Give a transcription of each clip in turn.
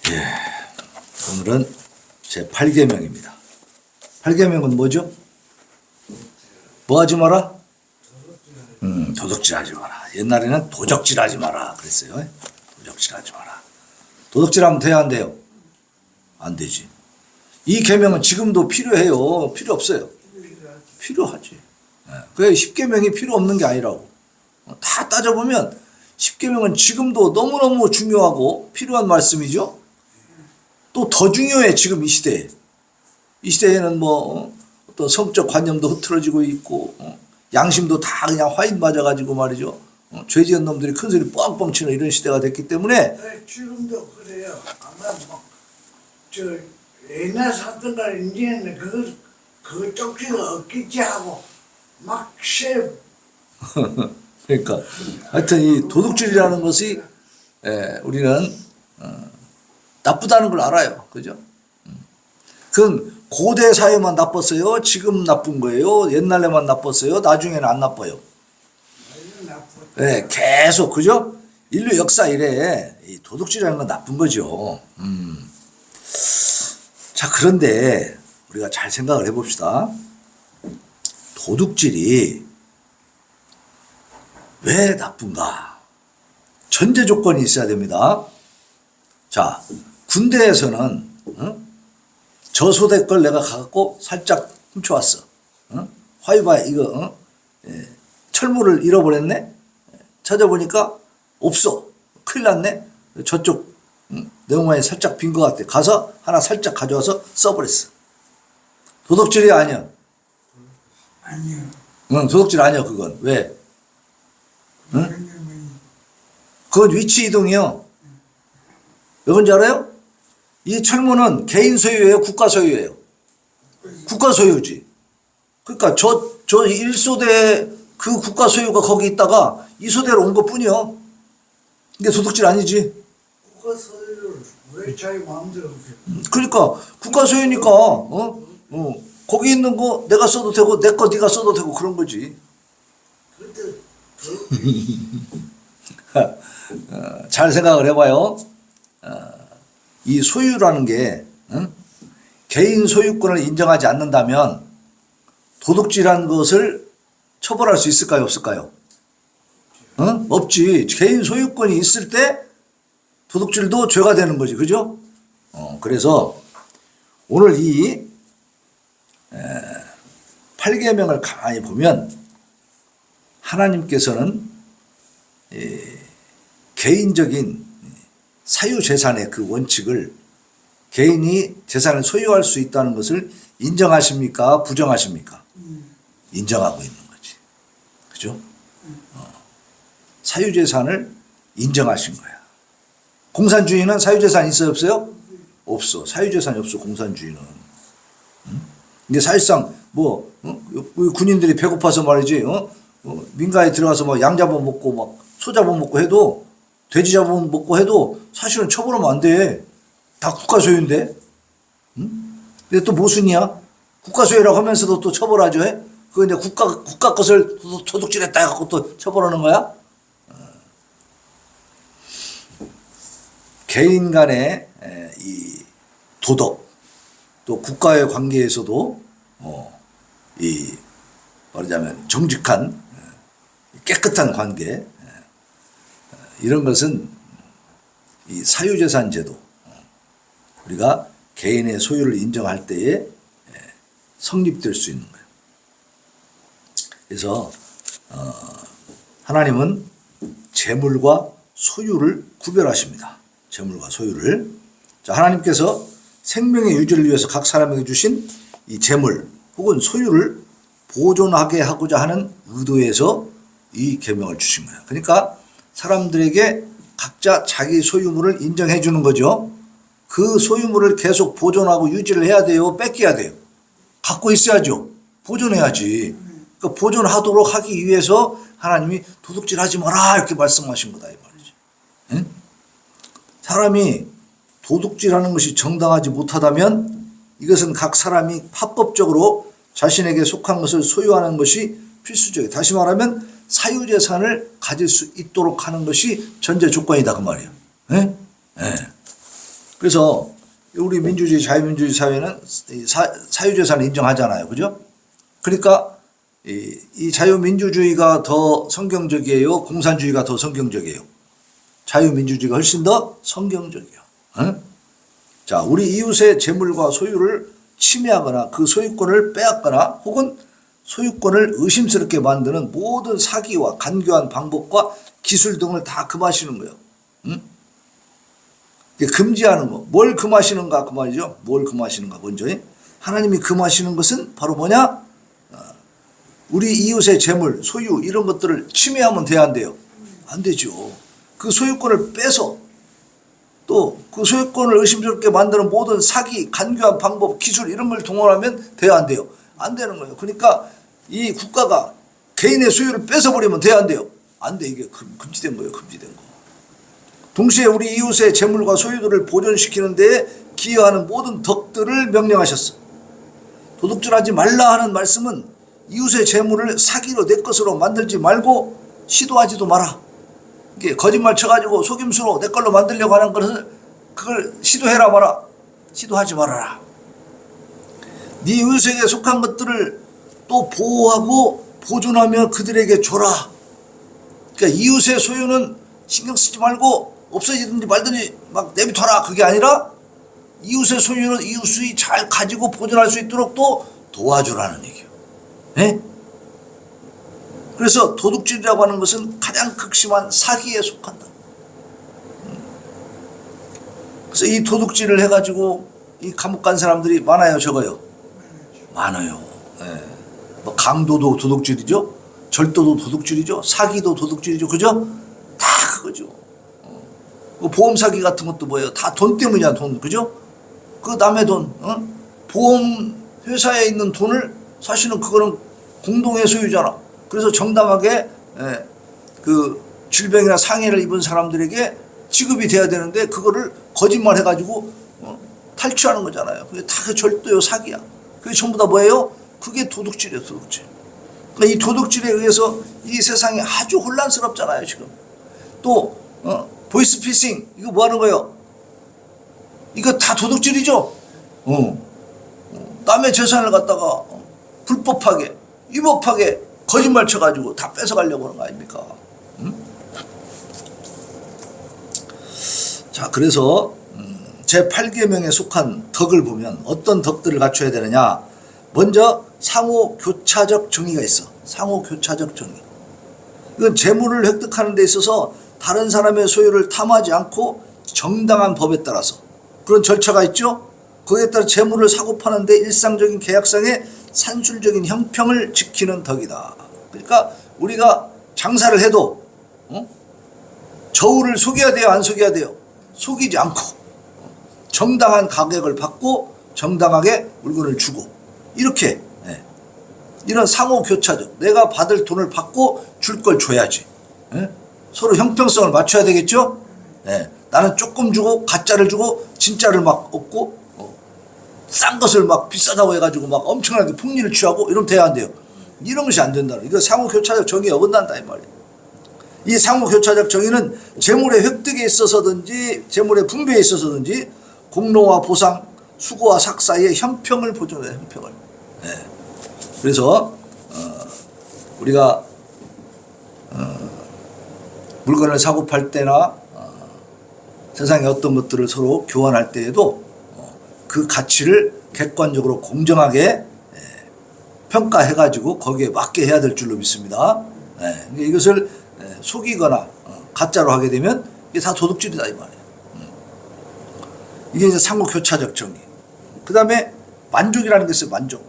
오늘은 제 8계명입니다. 8계명은 뭐죠? 뭐 하지 마라? 도둑질 하지 마라. 옛날에는 도적질 하지 마라 그랬어요. 도적질 하지 마라. 도둑질 하면 돼야 안 돼요? 안 되지. 이 계명은 지금도 필요해요? 필요 없어요? 필요하지. 그게 10계명이 필요 없는 게 아니라고. 다 따져보면 10계명은 지금도 너무너무 중요하고 필요한 말씀이죠. 또 더 중요해 지금 이 시대에. 이 시대에는 뭐 어떤 성적 관념도 흐트러지고 있고 양심도 다 그냥 화인 맞아가지고 말이죠. 죄 지은 놈들이 큰 소리 뻥뻥 치는 이런 시대가 됐기 때문에. 네, 지금도 그래요. 아마 저 옛날 사건가 이제는 그 쪽지가 없겠지 하고 막 쎄. 그러니까 하여튼 이 도둑질이라는 것이 우리는 나쁘다는 걸 알아요. 그죠? 그건 고대 사회만 나빴어요? 지금 나쁜 거예요? 옛날에만 나빴어요? 나중에는 안 나빠요? 네, 계속 그죠? 인류 역사 이래 이 도둑질이라는 건 나쁜 거죠. 자, 그런데 우리가 잘 생각을 해봅시다. 도둑질이 왜 나쁜가? 전제 조건이 있어야 됩니다. 자, 군대에서는 저 소대 걸 내가 가갖고 살짝 훔쳐왔어. 화이바 이거 철물을 잃어버렸네. 찾아보니까 없어. 큰일 났네. 저쪽 내용만이 살짝 빈 것 같아. 가서 하나 살짝 가져와서 써버렸어. 도둑질이 아니야. 아니요. 응, 도둑질 아니야 그건. 왜? 응? 그건 위치 이동이요. 왜 그런지 알아요? 이 철문은 개인 소유예요? 국가 소유예요? 국가 소유지. 그러니까 저 1소대 그 국가 소유가 거기 있다가 이 소대로 온 것 뿐이요. 이게 도둑질 아니지. 국가 소유를 왜 자기 마음대로 그러니까 국가 소유니까 거기 있는 거 내가 써도 되고 내 거 네가 써도 되고 그런 거지. 그때 잘 생각을 해봐요. 이 소유라는 게 개인 소유권을 인정하지 않는다면 도둑질한 것을 처벌할 수 있을까요? 없을까요? 없지. 개인 소유권이 있을 때 도둑질도 죄가 되는 거지. 그죠? 그래서 오늘 이 8계명을 가만히 보면 하나님께서는 개인적인 사유재산의 그 원칙을 개인이 재산을 소유할 수 있다는 것을 인정하십니까? 부정하십니까? 인정하고 있는 거지. 그죠? 사유재산을 인정하신 거야. 공산주의는 사유재산 있어요? 없어요? 없어. 사유재산이 없어, 공산주의는. 이게 사실상 우리 군인들이 배고파서 말이지, 민가에 들어가서 막 양 잡아먹고 막 소 잡아먹고 해도 돼지 잡아먹고 해도 사실은 처벌하면 안 돼. 다 국가 소유인데. 근데 또 모순이야. 국가 소유라고 하면서도 또 처벌하죠. 그거 이제 국가 것을 도둑질했다 해갖고 또 처벌하는 거야? 개인 간의 이 도덕, 또 국가의 관계에서도 이 말하자면 정직한 깨끗한 관계, 이런 것은 이 사유재산 제도, 우리가 개인의 소유를 인정할 때에 성립될 수 있는 거예요. 그래서 하나님은 재물과 소유를 구별하십니다. 재물과 소유를. 자, 하나님께서 생명의 유지를 위해서 각 사람에게 주신 이 재물 혹은 소유를 보존하게 하고자 하는 의도에서 이 계명을 주신 거예요. 그러니까 사람들에게 각자 자기 소유물을 인정해 주는 거죠. 그 소유물을 계속 보존하고 유지를 해야 돼요? 뺏겨야 돼요? 갖고 있어야죠. 보존해야지. 그러니까 보존하도록 하기 위해서 하나님이 도둑질 하지 마라 이렇게 말씀하신 거다 이 말이죠. 응? 사람이 도둑질하는 것이 정당하지 못하다면 이것은 각 사람이 합법적으로 자신에게 속한 것을 소유하는 것이 필수적이에요. 다시 말하면 사유재산을 가질 수 있도록 하는 것이 전제 조건이다 그 말이에요. 네? 네. 그래서 우리 민주주의 자유민주주의 사회는 사유재산을 인정하잖아요. 그죠? 그러니까 이 자유민주주의가 더 성경적이에요? 공산주의가 더 성경적이에요? 자유민주주의가 훨씬 더 성경적이에요. 응? 자, 우리 이웃의 재물과 소유를 침해하거나 그 소유권을 빼앗거나 혹은 소유권을 의심스럽게 만드는 모든 사기와 간교한 방법과 기술 등을 다 금하시는 거예요. 응? 금지하는 거. 뭘 금하시는가 그 말이죠. 뭘 금하시는가 먼저. 하나님이 금하시는 것은 바로 뭐냐? 우리 이웃의 재물, 소유 이런 것들을 침해하면 돼야 안 돼요? 안 되죠. 그 소유권을 빼서 또 그 소유권을 의심스럽게 만드는 모든 사기, 간교한 방법, 기술 이런 걸 동원하면 돼야 안 돼요? 안 되는 거예요. 그러니까 이 국가가 개인의 소유를 뺏어버리면 돼야 안 돼요? 안 돼. 이게 금지된 거예요. 금지된 거. 동시에 우리 이웃의 재물과 소유들을 보존시키는 데에 기여하는 모든 덕들을 명령하셨어. 도둑질하지 말라 하는 말씀은 이웃의 재물을 사기로 내 것으로 만들지 말고 시도하지도 마라. 이게 거짓말 쳐가지고 속임수로 내 걸로 만들려고 하는 것을 그걸 시도해라 마라. 시도하지 말아라. 네 이웃에게 속한 것들을 또 보호하고 보존하며 그들에게 줘라. 그러니까 이웃의 소유는 신경 쓰지 말고 없어지든지 말든지 막 내비둬라. 그게 아니라 이웃의 소유는 이웃이 잘 가지고 보존할 수 있도록 또 도와주라는 얘기예요. 네? 그래서 도둑질이라고 하는 것은 가장 극심한 사기에 속한다. 그래서 이 도둑질을 해가지고 이 감옥 간 사람들이 많아요, 적어요? 많아요. 네. 뭐 강도도 도둑질이죠. 절도도 도둑질이죠. 사기도 도둑질이죠. 그죠? 다 그거죠. 뭐 보험 사기 같은 것도 뭐예요? 다 돈 때문이야, 돈. 그죠? 그 남의 돈, 보험 회사에 있는 돈을 사실은 그거는 공동의 소유잖아. 그래서 정당하게 그 질병이나 상해를 입은 사람들에게 지급이 돼야 되는데 그거를 거짓말 해가지고 탈취하는 거잖아요. 그게 다 그 절도요, 사기야. 그게 전부 다 뭐예요? 그게 도둑질이에요, 도둑질. 그러니까 이 도둑질에 의해서 이 세상이 아주 혼란스럽잖아요, 지금. 또 보이스피싱 이거 뭐 하는 거예요? 이거 다 도둑질이죠. 남의 재산을 갖다가 불법하게 위법하게 거짓말 쳐가지고 다 뺏어가려고 하는 거 아닙니까? 자, 그래서 제8계명에 속한 덕을 보면 어떤 덕들을 갖춰야 되느냐. 먼저 상호교차적 정의가 있어. 상호교차적 정의. 이건 재물을 획득하는 데 있어서 다른 사람의 소유를 탐하지 않고 정당한 법에 따라서 그런 절차가 있죠. 거기에 따라 재물을 사고 파는데 일상적인 계약상의 산술적인 형평을 지키는 덕이다. 그러니까 우리가 장사를 해도 저울을 속여야 돼요, 안 속여야 돼요? 속이지 않고 정당한 가격을 받고 정당하게 물건을 주고 이렇게 이런 상호교차적, 내가 받을 돈을 받고 줄 걸 줘야지. 서로 형평성을 맞춰야 되겠죠. 나는 조금 주고 가짜를 주고 진짜를 막 얻고 싼 것을 막 비싸다고 해가지고 막 엄청나게 폭리를 취하고 이러면 돼야 안 돼요. 이런 것이 안 된다. 이거 상호교차적 정의에 어긋난다 이 말이에요. 이 상호교차적 정의는 재물의 획득에 있어서든지 재물의 분배에 있어서든지 공로와 보상, 수고와 삭 사이의 형평을 보존해요. 형평을. 그래서 우리가 물건을 사고 팔 때나 세상의 어떤 것들을 서로 교환할 때에도 그 가치를 객관적으로 공정하게 평가해가지고 거기에 맞게 해야 될 줄로 믿습니다. 이것을 속이거나 가짜로 하게 되면 이게 다 도둑질이다 이 말이에요. 이게 이제 상호교차적 정의. 그 다음에 만족이라는 게 있어요. 만족.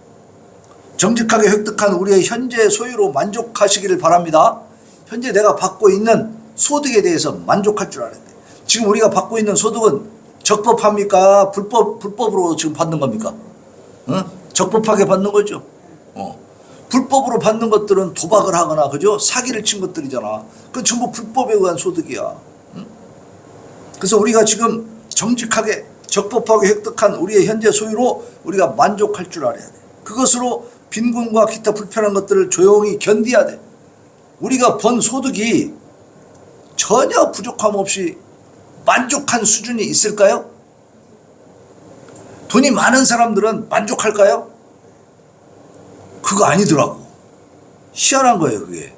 정직하게 획득한 우리의 현재 소유로 만족하시기를 바랍니다. 현재 내가 받고 있는 소득에 대해서 만족할 줄 알아야 돼. 지금 우리가 받고 있는 소득은 적법합니까? 불법으로 지금 받는 겁니까? 적법하게 받는 거죠. 불법으로 받는 것들은 도박을 하거나 그죠? 사기를 친 것들이잖아. 그건 전부 불법에 의한 소득이야. 그래서 우리가 지금 정직하게 적법하게 획득한 우리의 현재 소유로 우리가 만족할 줄 알아야 돼. 그것으로 빈곤과 기타 불편한 것들을 조용히 견뎌야 돼. 우리가 번 소득이 전혀 부족함 없이 만족한 수준이 있을까요? 돈이 많은 사람들은 만족할까요? 그거 아니더라고. 희한한 거예요, 그게.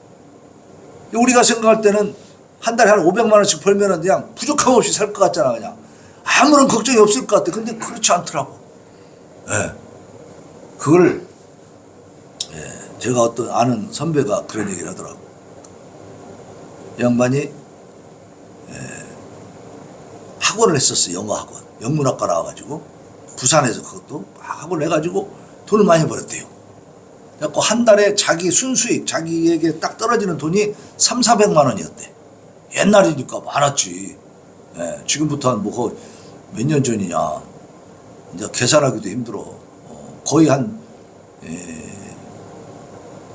우리가 생각할 때는 한 달에 한 500만 원씩 벌면은 그냥 부족함 없이 살 것 같잖아, 그냥. 아무런 걱정이 없을 것 같아. 근데 그렇지 않더라고. 예. 그걸, 예, 제가 어떤 아는 선배가 그런 얘기를 하더라고. 이 양반이, 예, 학원을 했었어, 영어 학원. 영문학과 나와가지고. 부산에서 그것도 학원을 해가지고 돈을 많이 벌었대요. 그래갖고 한 달에 자기 순수익, 자기에게 딱 떨어지는 돈이 300~400만 원이었대. 옛날이니까 많았지. 예, 지금부터 한 뭐 몇 년 전이냐. 이제 계산하기도 힘들어. 거의 한,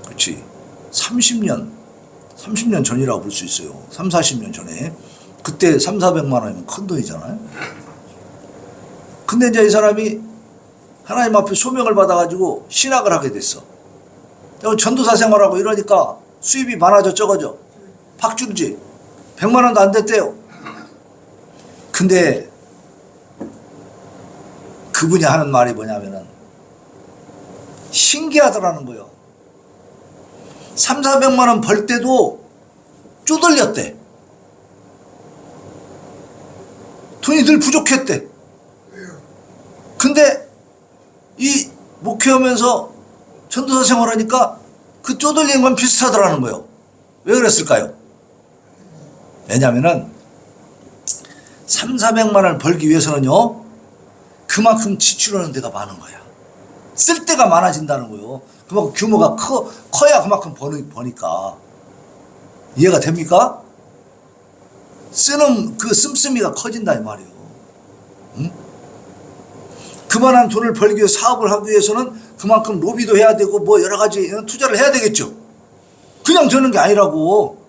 그렇지. 30년 전이라고 볼 수 있어요. 30~40년 전에. 그때 300~400만 원이면 큰 돈이잖아요. 근데 이제 이 사람이 하나님 앞에 소명을 받아가지고 신학을 하게 됐어. 전도사 생활하고 이러니까 수입이 많아져 적어져. 팍 줄지. 100만 원도 안 됐대요. 근데 그분이 하는 말이 뭐냐면은 신기하더라는 거예요. 300~400만 원 벌 때도 쪼들렸대. 돈이 늘 부족했대. 근데 이 목회하면서 전도사 생활하니까 그 쪼들리는 건 비슷하더라는 거예요. 왜 그랬을까요? 왜냐면은 300~400만 원을 벌기 위해서는요, 그만큼 지출하는 데가 많은 거야. 쓸 데가 많아진다는 거예요. 그만큼 규모가 커야 그만큼 버니까. 이해가 됩니까? 쓰는 그 씀씀이가 커진다 이 말이에요. 응? 그만한 돈을 벌기 위해 사업을 하기 위해서는 그만큼 로비도 해야 되고 뭐 여러 가지 투자를 해야 되겠죠. 그냥 되는 게 아니라고.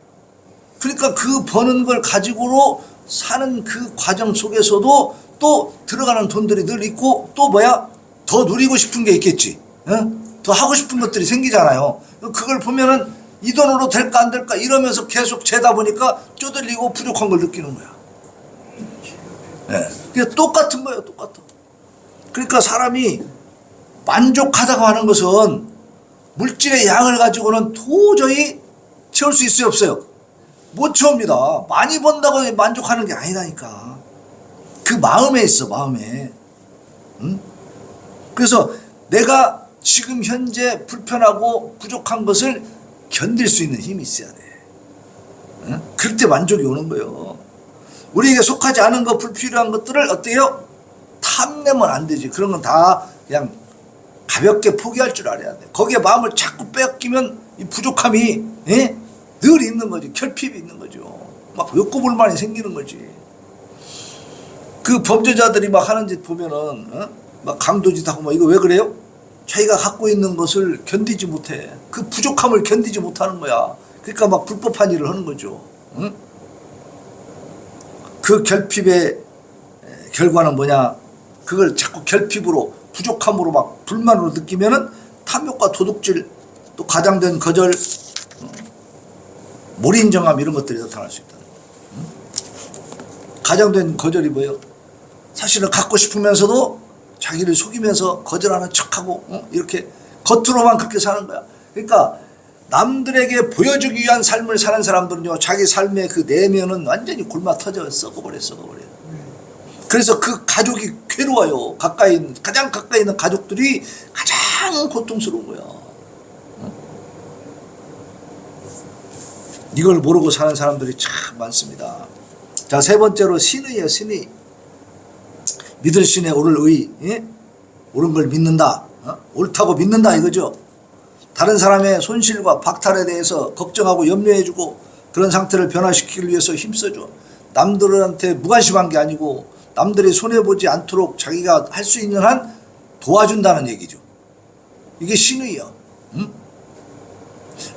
그러니까 그 버는 걸 가지고 사는 그 과정 속에서도 또 들어가는 돈들이 늘 있고 또 뭐야? 더 누리고 싶은 게 있겠지. 더 하고 싶은 것들이 생기잖아요. 그걸 보면은 이 돈으로 될까 안 될까 이러면서 계속 재다 보니까 쪼들리고 부족한 걸 느끼는 거야. 네. 그게 똑같은 거예요. 똑같아. 그러니까 사람이 만족하다고 하는 것은 물질의 양을 가지고는 도저히 채울 수 있어요, 없어요? 못 채웁니다. 많이 번다고 만족하는 게 아니라니까. 그 마음에 있어, 마음에. 응? 그래서 내가 지금 현재 불편하고 부족한 것을 견딜 수 있는 힘이 있어야 돼. 응? 그럴 때 만족이 오는 거예요. 우리에게 속하지 않은 것, 불필요한 것들을 어때요? 탐내면 안 되지. 그런 건 다 그냥 가볍게 포기할 줄 알아야 돼. 거기에 마음을 자꾸 뺏기면 이 부족함이 늘 있는 거지. 결핍이 있는 거죠. 막 욕구불만이 생기는 거지. 그 범죄자들이 막 하는 짓 보면은 막 강도짓 하고 막 이거 왜 그래요? 자기가 갖고 있는 것을 견디지 못해. 그 부족함을 견디지 못하는 거야. 그러니까 막 불법한 일을 하는 거죠. 응? 그 결핍의 결과는 뭐냐? 그걸 자꾸 결핍으로 부족함으로 막 불만으로 느끼면은 탐욕과 도둑질, 또 과장된 거절, 몰인정함 이런 것들이 나타날 수 있다. 과장된 거절이 뭐예요? 사실은 갖고 싶으면서도 자기를 속이면서 거절하는 척하고 이렇게 겉으로만 그렇게 사는 거야. 그러니까 남들에게 보여주기 위한 삶을 사는 사람들은요, 자기 삶의 그 내면은 완전히 굶어 터져 썩어버려. 그래서 그 가족이 괴로워요. 가장 가까이 있는 가족들이 가장 고통스러운 거야. 이걸 모르고 사는 사람들이 참 많습니다. 자, 세 번째로 신의예요, 신의. 믿을 신에 오를 의, 옳은 걸 믿는다, 옳다고 믿는다 이거죠. 다른 사람의 손실과 박탈에 대해서 걱정하고 염려해주고 그런 상태를 변화시키기 위해서 힘써줘. 남들한테 무관심한 게 아니고 남들이 손해보지 않도록 자기가 할 수 있는 한 도와준다는 얘기죠. 이게 신의야.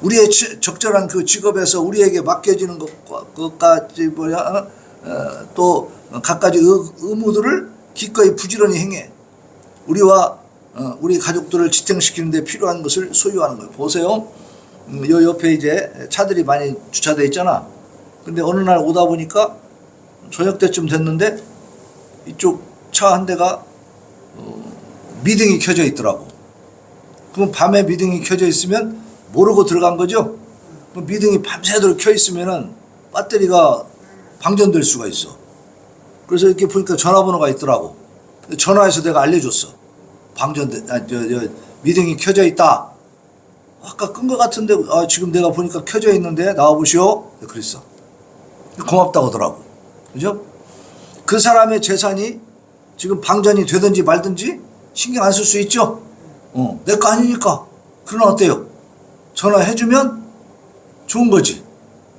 우리의 적절한 그 직업에서 우리에게 맡겨지는 것까지 또 갖가지 의무들을 기꺼이 부지런히 행해 우리와 우리 가족들을 지탱시키는 데 필요한 것을 소유하는 거예요. 보세요. 요 옆에 이제 차들이 많이 주차되어 있잖아. 근데 어느 날 오다 보니까 저녁 때쯤 됐는데 이쪽 차 한 대가 미등이 켜져 있더라고. 그럼 밤에 미등이 켜져 있으면 모르고 들어간 거죠. 그럼 미등이 밤새도록 켜 있으면은 배터리가 방전될 수가 있어. 그래서 이렇게 보니까 전화번호가 있더라고. 전화해서 내가 알려줬어. 미등이 켜져 있다. 아까 끈 것 같은데 지금 내가 보니까 켜져 있는데 나와보시오. 그랬어. 고맙다고 하더라고. 그죠? 그 사람의 재산이 지금 방전이 되든지 말든지 신경 안 쓸 수 있죠? 내 거 아니니까. 그러나 어때요? 전화해주면 좋은 거지.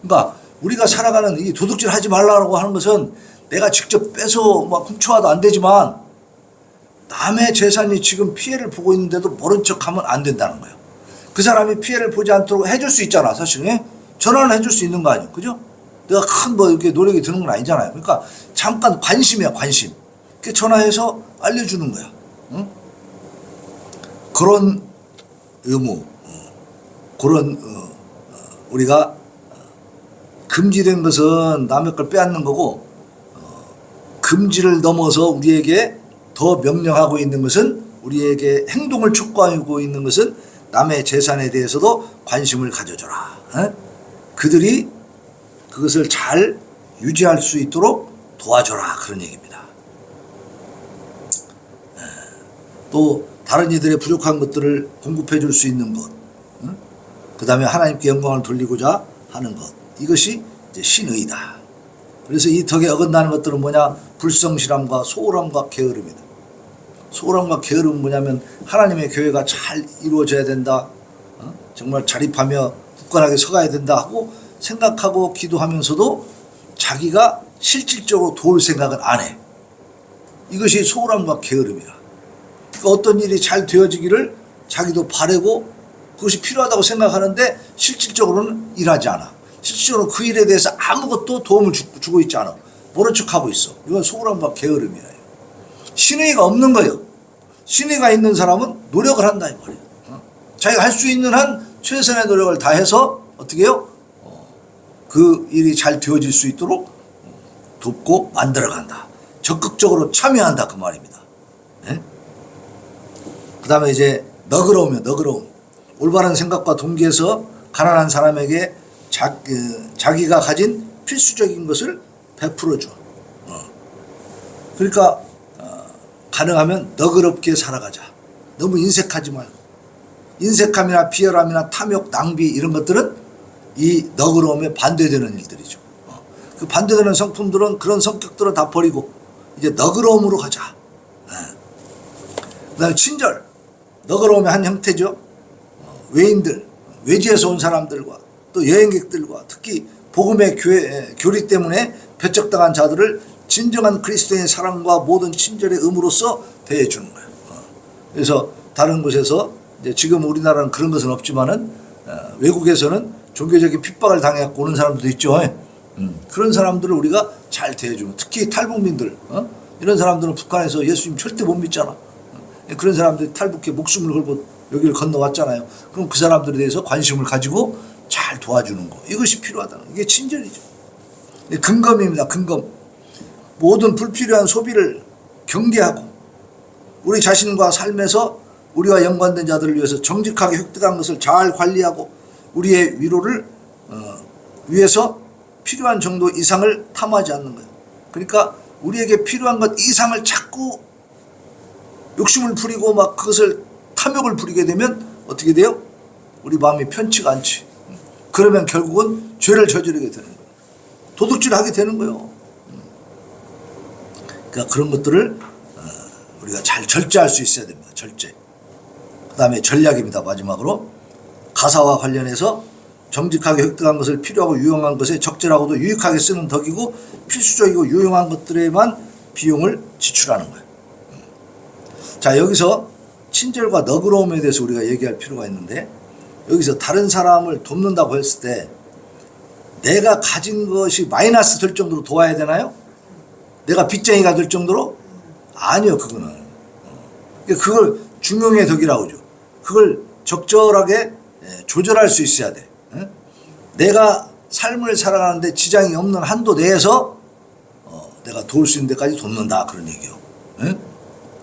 그러니까 우리가 살아가는 이 도둑질 하지 말라고 하는 것은 내가 직접 뺏어 막 훔쳐와도 안 되지만 남의 재산이 지금 피해를 보고 있는데도 모른 척 하면 안 된다는 거예요. 그 사람이 피해를 보지 않도록 해줄 수 있잖아, 사실은. 예? 전화는 해줄 수 있는 거 아니에요. 그죠? 내가 큰 뭐 이렇게 노력이 드는 건 아니잖아요. 그러니까 잠깐 관심이야, 관심. 그 전화해서 알려주는 거야. 응? 그런 의무, 그런 우리가 금지된 것은 남의 걸 빼앗는 거고, 금지를 넘어서 우리에게 더 명령하고 있는 것은, 우리에게 행동을 촉구하고 있는 것은 남의 재산에 대해서도 관심을 가져줘라. 그들이 그것을 잘 유지할 수 있도록 도와줘라, 그런 얘기입니다. 또 다른 이들의 부족한 것들을 공급해 줄 수 있는 것, 그 다음에 하나님께 영광을 돌리고자 하는 것, 이것이 이제 신의다. 그래서 이 덕에 어긋나는 것들은 뭐냐? 불성실함과 소홀함과 게으름이다. 소홀함과 게으름은 뭐냐면 하나님의 교회가 잘 이루어져야 된다, 정말 자립하며 굳건하게 서가야 된다 하고 생각하고 기도하면서도 자기가 실질적으로 도울 생각은 안 해. 이것이 소홀함과 게으름이야. 그러니까 어떤 일이 잘 되어지기를 자기도 바라고 그것이 필요하다고 생각하는데 실질적으로는 일하지 않아. 실질적으로 그 일에 대해서 아무것도 도움을 주고 있지 않아. 모른 척하고 있어. 이건 소홀함과 게으름이에요. 신의가 없는 거예요. 신의가 있는 사람은 노력을 한다 이 말이에요. 자기가 할 수 있는 한 최선의 노력을 다해서 어떻게 해요? 그 일이 잘 되어질 수 있도록 돕고 만들어간다. 적극적으로 참여한다 그 말입니다. 네? 그 다음에 이제 너그러우면 너그러움. 올바른 생각과 동기에서 가난한 사람에게 자기가 가진 필수적인 것을 베풀어줘. 그러니까 가능하면 너그럽게 살아가자. 너무 인색하지 말고. 인색함이나 비열함이나 탐욕, 낭비 이런 것들은 이 너그러움에 반대되는 일들이죠. 그 반대되는 성품들은, 그런 성격들은 다 버리고 이제 너그러움으로 가자. 그 다음에 친절. 너그러움의 한 형태죠. 외인들, 외지에서 온 사람들과 또 여행객들과 특히 복음의 교리 때문에 배척당한 자들을 진정한 그리스도의 사랑과 모든 친절의 의무로서 대해주는 거예요. 그래서 다른 곳에서 이제 지금 우리나라는 그런 것은 없지만은 외국에서는 종교적인 핍박을 당해갖고 오는 사람들도 있죠. 그런 사람들을 우리가 잘 대해주면, 특히 탈북민들, 이런 사람들은 북한에서 예수님 절대 못 믿잖아. 그런 사람들이 탈북해 목숨을 걸고 여기를 건너왔잖아요. 그럼 그 사람들에 대해서 관심을 가지고 잘 도와주는 거, 이것이 필요하다는, 이게 친절이죠. 근검입니다. 근검. 모든 불필요한 소비를 경계하고 우리 자신과 삶에서 우리와 연관된 자들을 위해서 정직하게 획득한 것을 잘 관리하고 우리의 위로를 위해서 필요한 정도 이상을 탐하지 않는 거예요. 그러니까 우리에게 필요한 것 이상을 자꾸 욕심을 부리고 막 그것을 탐욕을 부리게 되면 어떻게 돼요? 우리 마음이 편치가 않지. 그러면 결국은 죄를 저지르게 되는 거예요. 도둑질하게 되는 거예요. 그러니까 그런 것들을 우리가 잘 절제할 수 있어야 됩니다. 절제. 그 다음에 전략입니다. 마지막으로 가사와 관련해서 정직하게 획득한 것을 필요하고 유용한 것에 적절하고도 유익하게 쓰는 덕이고 필수적이고 유용한 것들에만 비용을 지출하는 거예요. 자, 여기서 친절과 너그러움에 대해서 우리가 얘기할 필요가 있는데, 여기서 다른 사람을 돕는다고 했을 때 내가 가진 것이 마이너스 될 정도로 도와야 되나요? 내가 빚쟁이가 될 정도로? 아니요, 그거는. 그걸 중용의 덕이라고 하죠. 그걸 적절하게 조절할 수 있어야 돼. 내가 삶을 살아가는데 지장이 없는 한도 내에서 내가 도울 수 있는 데까지 돕는다, 그런 얘기요.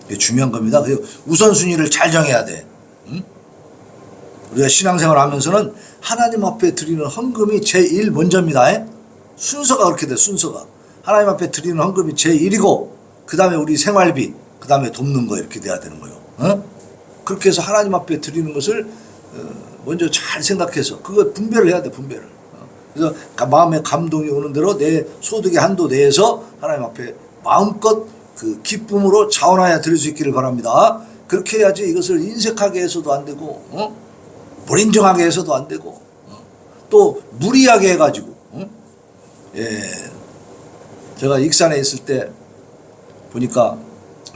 이게 중요한 겁니다. 그리고 우선순위를 잘 정해야 돼. 응? 우리가 신앙생활 하면서는 하나님 앞에 드리는 헌금이 제일 먼저입니다. 순서가 그렇게 돼. 순서가 하나님 앞에 드리는 헌금이 제일이고 그 다음에 우리 생활비, 그 다음에 돕는 거 이렇게 돼야 되는 거예요. 어? 그렇게 해서 하나님 앞에 드리는 것을 먼저 잘 생각해서 그거 분배를 해야 돼. 분배를. 그래서 마음에 감동이 오는 대로 내 소득의 한도 내에서 하나님 앞에 마음껏 그 기쁨으로 자원하여 드릴 수 있기를 바랍니다. 그렇게 해야지 이것을 인색하게 해서도 안 되고 불인정하게 해서도 안 되고 또 무리하게 해가지고 예, 제가 익산에 있을 때 보니까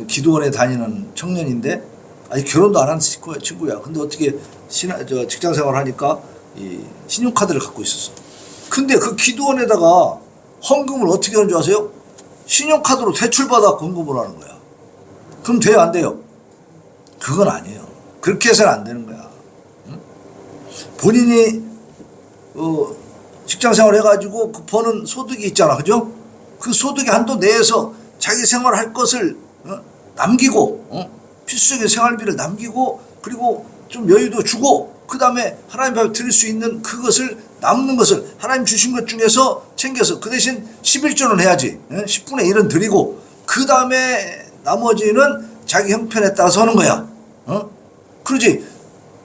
기도원에 다니는 청년인데 아직 결혼도 안 한 친구야. 근데 어떻게 직장 생활 하니까 이 신용카드를 갖고 있었어. 근데 그 기도원에다가 헌금을 어떻게 하는 줄 아세요? 신용카드로 대출받아서 헌금을 하는 거야. 그럼 돼요, 안 돼요? 그건 아니에요. 그렇게 해서는 안 되는 거야. 응? 본인이 직장 생활 해가지고 그 버는 소득이 있잖아, 그죠? 그 소득의 한도 내에서 자기 생활할 것을 남기고 필수적인 생활비를 남기고 그리고 좀 여유도 주고 그 다음에 하나님 앞에 드릴 수 있는 그것을 남는 것을 하나님 주신 것 중에서 챙겨서 그 대신 11조는 해야지. 10분의 1은 드리고 그 다음에 나머지는 자기 형편에 따라서 하는 거야. 그러지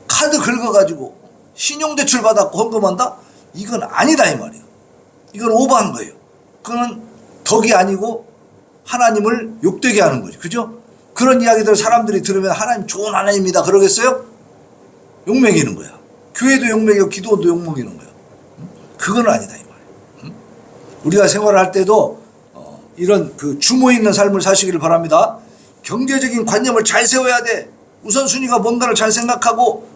카드 긁어가지고 신용대출 받았고 헌금한다? 이건 아니다 이 말이에요. 이건 오버한 거예요. 그거는 덕이 아니고 하나님을 욕되게 하는 거죠. 그죠? 그런 이야기들 사람들이 들으면 하나님 좋은 하나님이다 그러겠어요? 욕먹이는 거야. 교회도 욕먹이고 기도도 욕먹이는 거야. 그건 아니다 이 말이에요. 우리가 생활할 때도 이런 그 주모 있는 삶을 사시기를 바랍니다. 경제적인 관념을 잘 세워야 돼. 우선순위가 뭔가를 잘 생각하고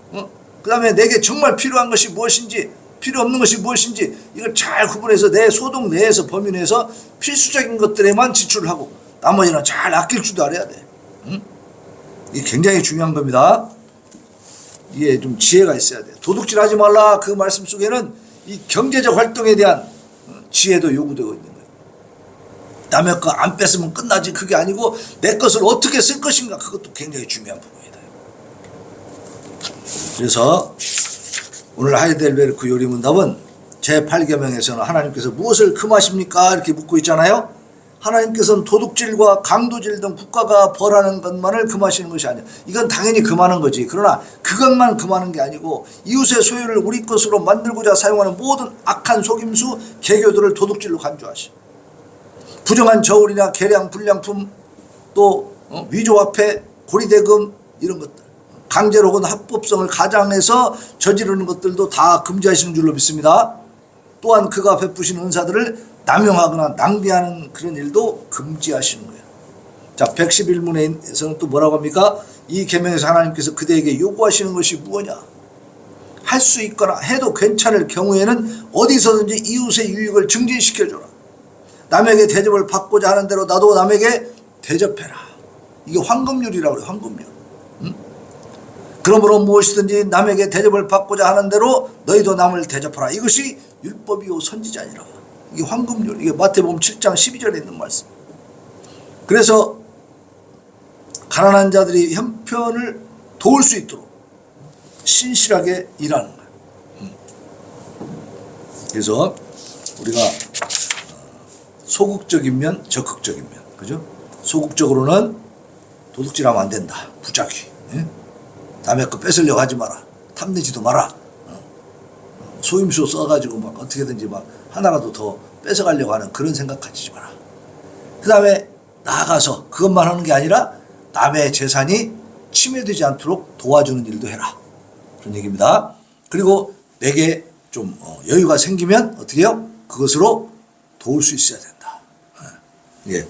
그 다음에 내게 정말 필요한 것이 무엇인지 필요 없는 것이 무엇인지 이걸 잘 구분해서 내 소득 내에서 범위 내에서 필수적인 것들에만 지출을 하고 나머지는 잘 아낄 줄도 알아야 돼. 이게 굉장히 중요한 겁니다. 이게 좀 지혜가 있어야 돼. 도둑질하지 말라 그 말씀 속에는 이 경제적 활동에 대한 지혜도 요구되고 있는 거예요. 남의 거 안 뺏으면 끝나지 그게 아니고 내 것을 어떻게 쓸 것인가 그것도 굉장히 중요한 부분이다. 그래서 오늘 하이델베르크 요리문답은 제8계명에서는 하나님께서 무엇을 금하십니까? 이렇게 묻고 있잖아요. 하나님께서는 도둑질과 강도질 등 국가가 벌하는 것만을 금하시는 것이 아니에요. 이건 당연히 금하는 거지. 그러나 그것만 금하는 게 아니고 이웃의 소유를 우리 것으로 만들고자 사용하는 모든 악한 속임수, 개교들을 도둑질로 간주하시오. 부정한 저울이나 계량 불량품 또 위조화폐, 고리대금 이런 것들 강제로 혹은 합법성을 가장해서 저지르는 것들도 다 금지하시는 줄로 믿습니다. 또한 그가 베푸신 은사들을 남용하거나 낭비하는 그런 일도 금지하시는 거예요. 자, 111문에서는 또 뭐라고 합니까? 이 계명에서 하나님께서 그대에게 요구하시는 것이 무엇이냐? 할 수 있거나 해도 괜찮을 경우에는 어디서든지 이웃의 유익을 증진시켜줘라. 남에게 대접을 받고자 하는 대로 나도 남에게 대접해라. 이게 황금률이라고 그래요. 황금률. 그러므로 무엇이든지 남에게 대접을 받고자 하는 대로 너희도 남을 대접하라. 이것이 율법이요 선지자니라. 이게 황금률. 이게 마태복음 7장 12절에 있는 말씀. 그래서 가난한 자들이 형편을 도울 수 있도록 신실하게 일하는 거예요. 그래서 우리가 소극적인 면, 적극적인 면, 그죠? 소극적으로는 도둑질하면 안 된다. 부작위. 남의 거 뺏으려고 하지 마라. 탐내지도 마라. 소임수 써가지고 막 어떻게든지 막 하나라도 더 뺏어가려고 하는 그런 생각 가지지 마라. 그 다음에 나아가서 그것만 하는 게 아니라 남의 재산이 침해되지 않도록 도와주는 일도 해라. 그런 얘기입니다. 그리고 내게 좀 여유가 생기면 어떻게 해요? 그것으로 도울 수 있어야 된다. 예.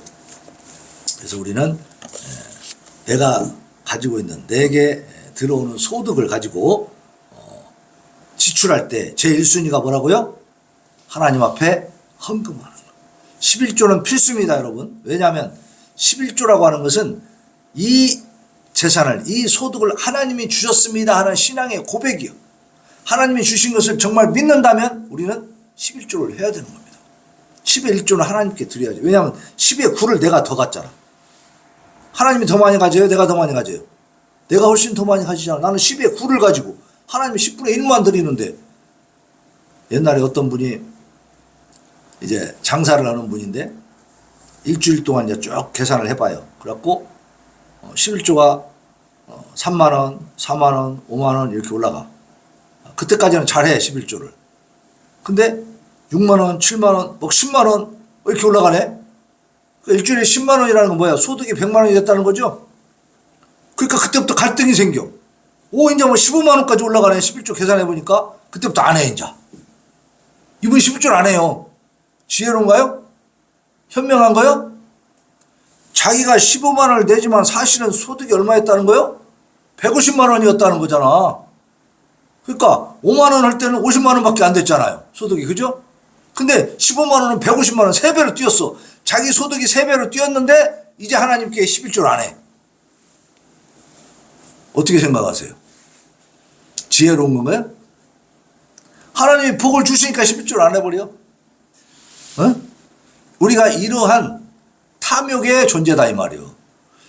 그래서 우리는 내가 가지고 있는 내게 들어오는 소득을 가지고 지출할 때 제1순위가 뭐라고요? 하나님 앞에 헌금하는 거. 11조는 필수입니다, 여러분. 왜냐하면 11조라고 하는 것은 이 재산을, 이 소득을 하나님이 주셨습니다 하는 신앙의 고백이요. 하나님이 주신 것을 정말 믿는다면 우리는 11조를 해야 되는 겁니다. 10의 1조는 하나님께 드려야죠. 왜냐하면 10의 9를 내가 더 갖잖아. 하나님이 더 많이 가져요? 내가 더 많이 가져요? 내가 훨씬 더 많이 가지잖아. 나는 10의 9를 가지고 하나님이 10분의 1만 드리는데. 옛날에 어떤 분이 이제 장사를 하는 분인데 일주일 동안 이제 쭉 계산을 해봐요. 그래갖고 11조가 3만 원, 4만 원, 5만 원 이렇게 올라가. 그때까지는 잘해 11조를. 근데 6만 원, 7만 원, 뭐 10만 원 이렇게 올라가네. 일주일에 10만 원이라는 건 뭐야? 소득이 100만 원이 됐다는 거죠. 그러니까 그때부터 갈등이 생겨. 이제 뭐 15만 원까지 올라가네. 11조 계산해 보니까 그때부터 안 해 이제. 이분 11조를 안 해요. 지혜로운가요? 현명한가요? 자기가 15만 원을 내지만 사실은 소득이 얼마였다는 거요? 150만 원이었다는 거잖아. 그러니까 5만 원 할 때는 50만 원밖에 안 됐잖아요. 소득이. 그죠? 근데 15만 원은 150만 원 3배로 뛰었어. 자기 소득이 3배로 뛰었는데 이제 하나님께 11조를 안 해. 어떻게 생각하세요? 지혜로운 건가요? 하나님이 복을 주시니까 11조를 안 해버려? 우리가 이러한 탐욕의 존재다 이 말이에요.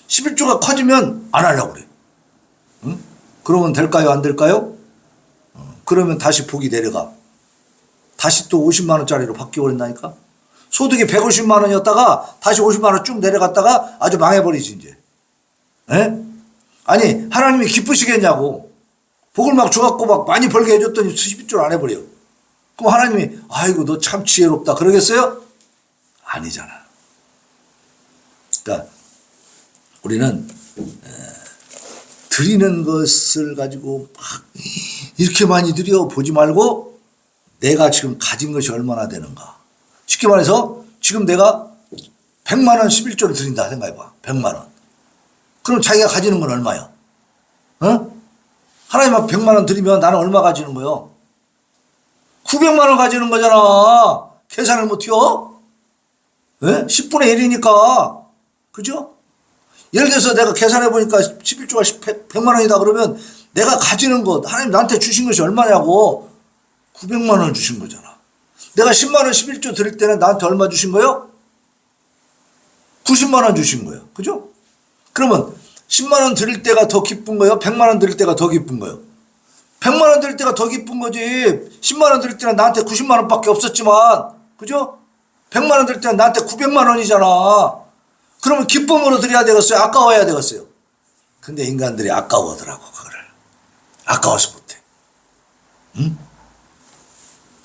11조가 커지면 안 하려고 그래. 그러면 될까요? 안 될까요? 그러면 다시 복이 내려가. 다시 또 50만 원짜리로 바뀌어버린다니까. 소득이 150만 원이었다가 다시 50만 원 쭉 내려갔다가 아주 망해버리지 이제. 아니 하나님이 기쁘시겠냐고. 복을 막 줘갖고 막 많이 벌게 해줬더니 11조를 안 해버려. 그럼 하나님이 아이고 너 참 지혜롭다 그러겠어요? 아니잖아. 그러니까 우리는 드리는 것을 가지고 막 이렇게 많이 드려 보지 말고 내가 지금 가진 것이 얼마나 되는가. 쉽게 말해서 지금 내가 100만 원 11조를 드린다 생각해봐. 100만 원. 그럼 자기가 가지는 건 얼마야? 하나님 앞에 100만 원 드리면 나는 얼마 가지는 거요? 900만 원 가지는 거잖아. 계산을 못해요? 10분의 1이니까. 그죠? 예를 들어서 내가 계산해 보니까 11조가 100만 원이다 그러면 내가 가지는 것, 하나님 나한테 주신 것이 얼마냐고. 900만 원을 주신 거잖아. 내가 10만 원 11조 드릴 때는 나한테 얼마 주신 거요? 90만 원 주신 거예요. 그죠? 그러면 10만 원 드릴 때가 더 기쁜 거예요? 100만 원 드릴 때가 더 기쁜 거예요? 100만 원 드릴 때가 더 기쁜 거지. 10만 원 드릴 때는 나한테 90만 원밖에 없었지만, 그죠? 100만 원 드릴 때는 나한테 900만 원이잖아. 그러면 기쁨으로 드려야 되겠어요? 아까워야 되겠어요? 근데 인간들이 아까워하더라고, 그거를. 아까워서 못해.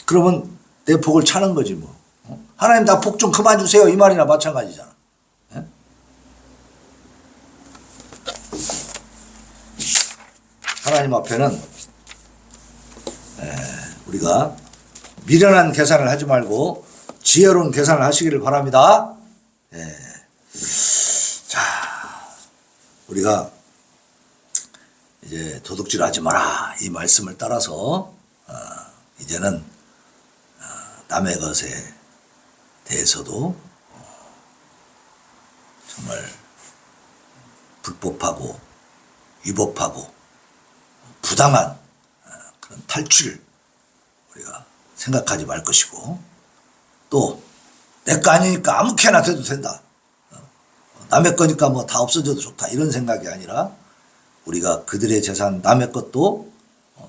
그러면 내 복을 차는 거지, 뭐. 하나님 나 복 좀 그만 주세요. 이 말이나 마찬가지잖아. 하나님 앞에는 우리가 미련한 계산을 하지 말고 지혜로운 계산을 하시기를 바랍니다. 자, 우리가 이제 도둑질하지 마라 이 말씀을 따라서 이제는 남의 것에 대해서도 정말 불법하고 위법하고 부당한 그런 탈취를 우리가 생각하지 말 것이고, 또 내 거 아니니까 아무렇게나 돼도 된다. 남의 거니까 뭐 다 없어져도 좋다. 이런 생각이 아니라 우리가 그들의 재산 남의 것도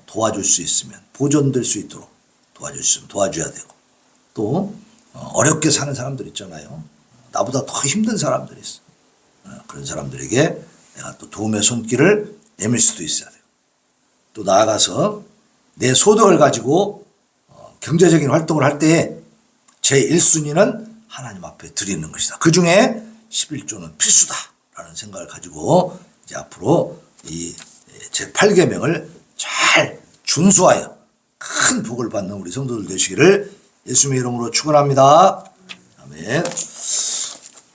도와줄 수 있으면 보존될 수 있도록 도와줄 수 있으면 도와줘야 되고, 또 어렵게 사는 사람들 있잖아요. 나보다 더 힘든 사람들이 있어. 그런 사람들에게 내가 또 도움의 손길을 내밀 수도 있어야 돼요. 또 나아가서 내 소득을 가지고 경제적인 활동을 할 때에 제 1순위는 하나님 앞에 드리는 것이다. 그 중에 11조는 필수다라는 생각을 가지고 이제 앞으로 이 제 8계명을 잘 준수하여 큰 복을 받는 우리 성도들 되시기를 예수님의 이름으로 축원합니다. 아멘.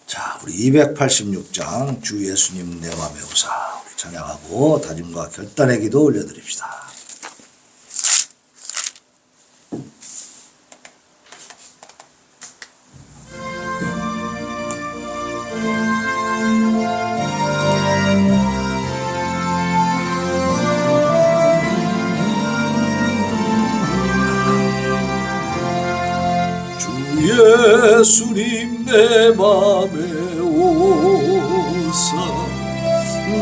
자, 우리 286장 주 예수님 내 맘의 우사 우리 찬양하고 다짐과 결단의 기도 올려드립시다. 예수님 내 맘에 오사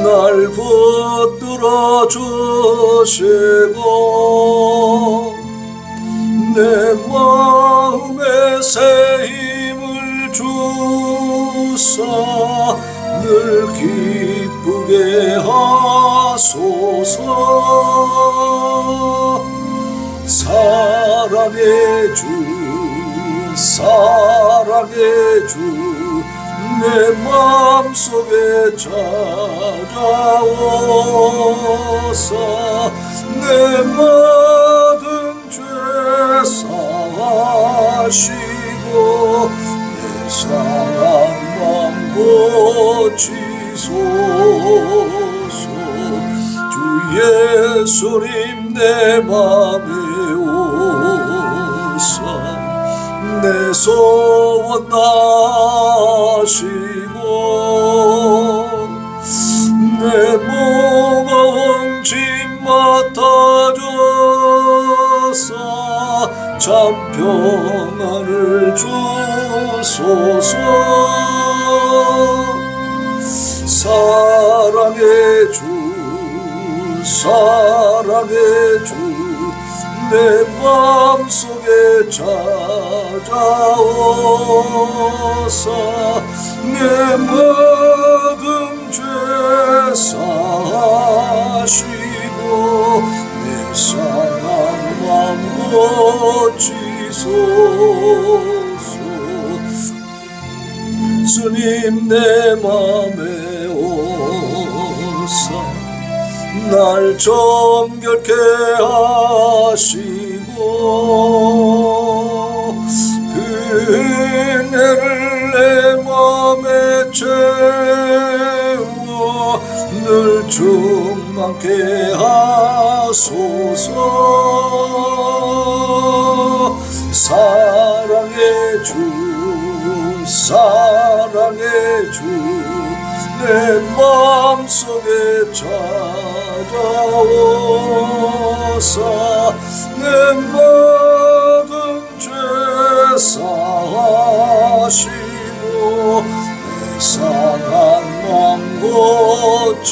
날 붙들어 주시고 내 마음에 새 힘을 주사 늘 기쁘게 하소서. 사랑의 주 사랑의 주 내 맘속에 찾아오사 내 모든 죄 사하시고 내 상한 맘 고치소서. 주 예수님 내 맘에 오사 내 소원 다하시고 내 무거운 짐 맡아줘서 참 평안을 주소서. 사랑의 주 사랑의 주 내 맘속에 찾아오사 내 모든 죄 사하시고 내 상한 맘 고치소서. 주님 내 맘에 오사 날 정결케 하시고 그 은혜를 내 맘에 채워 늘 충만케 하소서. 사랑의 주 사랑의 주 내 맘속에 찾아오사 내 모든 죄 사하시고 내 상한 맘 고치소서.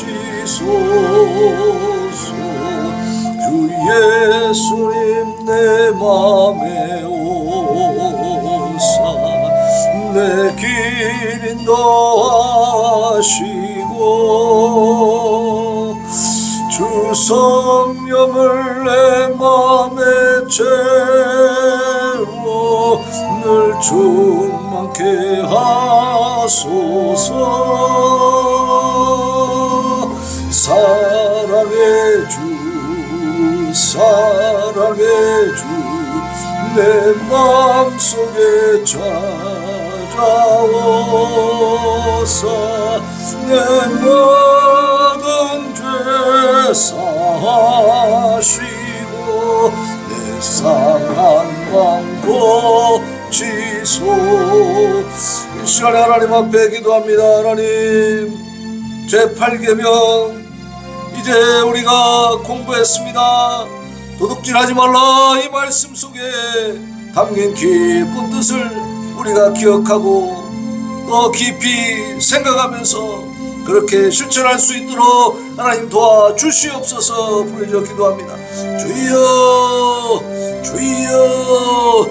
주 예수님 내 맘에 오사 내 길 인도하시고 주 성령을 내 맘에 채워 늘 충만케 하소서. 사랑의 주 사랑의 주 내 맘속에 찾아오사 내 모든 죄 사하시고 내 상한 맘 고치소. 이 시간에 하나님 앞에 기도합니다. 하나님 제8계명 이제 우리가 공부했습니다. 도둑질하지 말라 이 말씀 속에 담긴 깊은 뜻을 우리가 기억하고 또 깊이 생각하면서 그렇게 실천할 수 있도록 하나님 도와주시옵소서. 부르짖어 기도합니다. 주여 주여